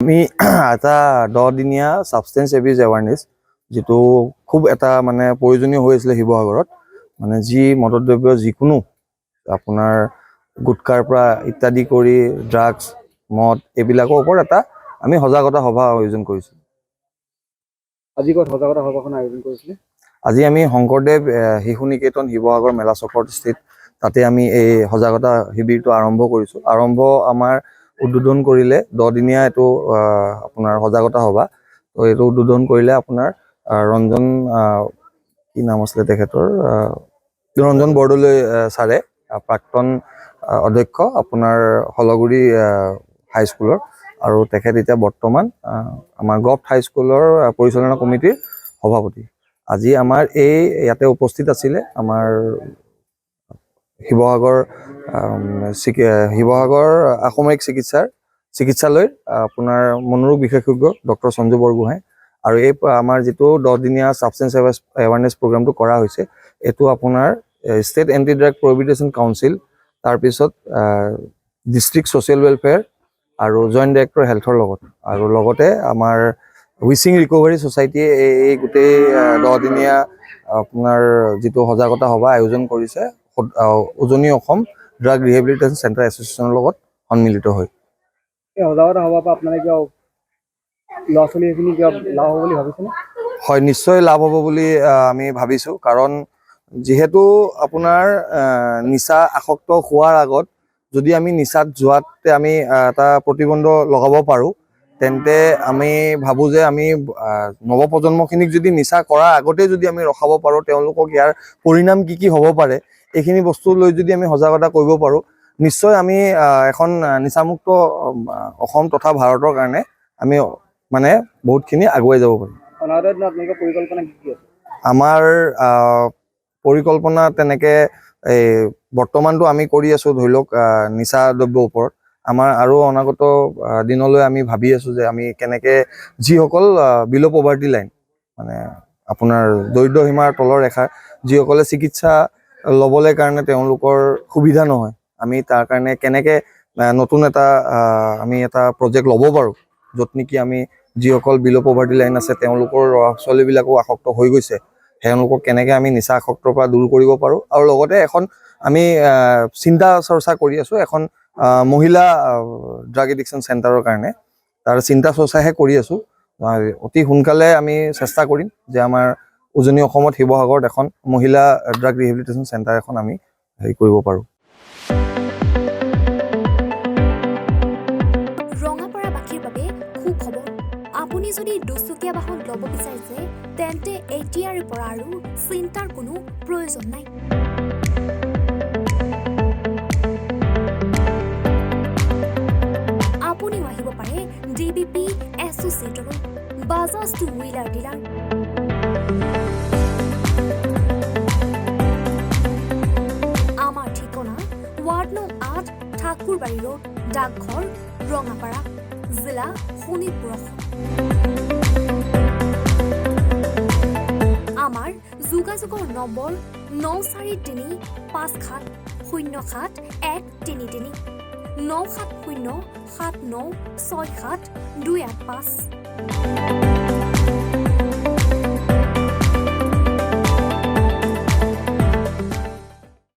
আমি এটা 10 দিনীয়া সাবষ্টেন্স এবিউজ এৱাৰনেছ যেটো খুব এটা মানে প্ৰয়োজনীয় হৈ আছিল শিৱসাগৰত মানে যি মদদ্ৰব্য যিকোনো আপোনাৰ গুটকাৰ পৰা ইত্যাদি কৰি ড্ৰাগছ মদ এইবিলাকৰ ওপৰত এটা আমি সজাগতা সভা আয়োজন কৰিছো। আজি ক'ত সজাগতা সভাখন আয়োজন কৰিছিলে? আজি আমি শংকৰদেৱ শিশু নিকেতন শিৱসাগৰ মেলা চকৰ স্থিত তাতে আমি এই সজাগতা শিবিৰটো আৰম্ভ কৰিছো। আৰম্ভ আমাৰ উদ্বোধন কৰিলে 10 দিনীয়া এটো আপোনাৰ সজাগতা সভা। তো এটো উদ্বোধন কৰিলে আপোনাৰ ৰঞ্জন কি নাম আছিল তেখেতৰ ৰঞ্জন বৰদলৈ ছাৰে প্ৰাক্তন অধ্যক্ষ আপোনাৰ হলগুৰি হাইস্কুলৰ আৰু তেখেত এতিয়া বৰ্তমান আমাৰ গভ হাইস্কুলৰ পৰিচালনা কমিটিৰ সভাপতি। আজি আমাৰ এই ইয়াতে উপস্থিত আছিলে আমাৰ শিৱসাগৰ আসামৰিক চিকিৎসালয়ৰ আপোনাৰ মনোৰোগ বিশেষজ্ঞ ডক্টৰ সঞ্জু বৰগোহাঁই আৰু এই আমাৰ যেটো 10 দিনীয়া সাবষ্টেন্স এৱাৰনেছ প্ৰগ্ৰামটো কৰা হৈছে এটো আপোনাৰ state anti drug prohibition council তাৰ পিছত ডিস্ট্ৰিক্ট সোশ্যাল ওয়েলফেয়াৰ আৰু জয়েন্ট ডাইৰেক্টৰ হেলথৰ লগত আৰু লগতে আমাৰ উইচিং ৰিকভাৰী সোসাইটি এই গোটেই 10 দিনীয়া আপোনাৰ যেটো সজাগতা সভা আয়োজন কৰিছে উজনি অসম ড্ৰাগ ৰিহেবিলিটেশ্যন চেণ্টাৰ এছ'চিয়েশ্যনৰ লগত সন্মিলিত হৈ। এই সজাগতা সভাৰ পৰা আপোনালোকে কিয় ল'ৰা-ছোৱালীখিনি কিয় লাভ হ'ব বুলি ভাবিছেনে? হয়, নিশ্চয় লাভ হ'ব বুলি আমি ভাবিছো কাৰণ যেহেতু আপোনাৰ নিচা আসক্ত হোৱাৰ আগত যদি আমি নিচাত যোৱাতে আমি এটা প্ৰতিবন্ধ লগাব পাৰো তেন্তে আমি ভাবো যে আমি নৱপ্ৰজন্মখিনিক যদি নিচা কৰাৰ আগতে যদি আমি ৰখাব পাৰো তেওঁলোকক ইয়াৰ পৰিণাম কি হ'ব পাৰে এইখিনি বস্তু লৈ যদি আমি সজাগতা কৰিব পাৰো নিশ্চয় আমি এখন নিচামুক্ত অসম তথা ভাৰতৰ কাৰণে আমি মানে বহুতখিনি আগুৱাই যাব পাৰিম। অনাগত দিনত আপোনালোকৰ পৰিকল্পনা কি আছে? আমাৰ পৰিকল্পনা তেনেকে বৰ্তমানটো আমি কৰি আছো ধৰি লওক নিচা দ্ৰব্যৰ ওপৰত আমাৰ আৰু অনাগত দিনলৈ আমি ভাবি আছো যে আমি কেনেকে যিসকল বিলো পভাৰ্টি লাইন মানে আপোনাৰ দৰিদ্ৰ সীমাৰ তলৰ ৰেখাৰ যিসকলে চিকিৎসা লবলৈ কাৰণে তেওঁলোকৰ সুবিধা নহয় আমি তাৰ কাৰণে কেনেকে নতুন এটা আমি এটা প্ৰজেক্ট ল'ব পাৰো য'ত নেকি আমি যিসকল বিলো পভাৰ্টি লাইন আছে তেওঁলোকৰ ল'ৰা-ছোৱালীবিলাকো আসক্ত হৈ গৈছে তেওঁলোকক কেনেকে আমি নিচা আসক্তৰ পৰা দূৰ কৰিব পাৰো আৰু লগতে এখন আমি চিন্তা চৰ্চা কৰি আছো এখন মহিলা ড্ৰাগ এডিকশ্যন চেণ্টাৰৰ কাৰণে তাৰ চিন্তা চৰ্চাহে কৰি আছো অতি সোনকালে আমি চেষ্টা কৰিম যে আমাৰ উজনি অসমত শিৱসাগৰত এখন মহিলা ড্ৰাগ ৰিহেবিলিটেশ্যন চেণ্টাৰ এখন আমি হেৰি কৰিব পাৰো। ৰঙাপাৰাবাসীৰ বাবে সুখবৰ আপুনি যদি দুচকীয়া বাহন ল'ব বিচাৰিছে তেন্তে এতিয়াৰে পৰা আৰু চিন্তাৰ কোনো প্ৰয়োজন নাই। আপুনিও আহিব পাৰে ডিবিপি এছ'চিয়েটৰ বাজাজ টু হুইলাৰ ডিলাৰ। আমাৰ ঠিকনা ৱাৰ্ড নং 8 ঠাকুৰবাৰী ৰোড ডাকঘৰ ৰঙাপাৰা জিলা শোণিতপুৰ। আমাৰ যোগাযোগৰ নম্বৰ 9435707133 9707967285285।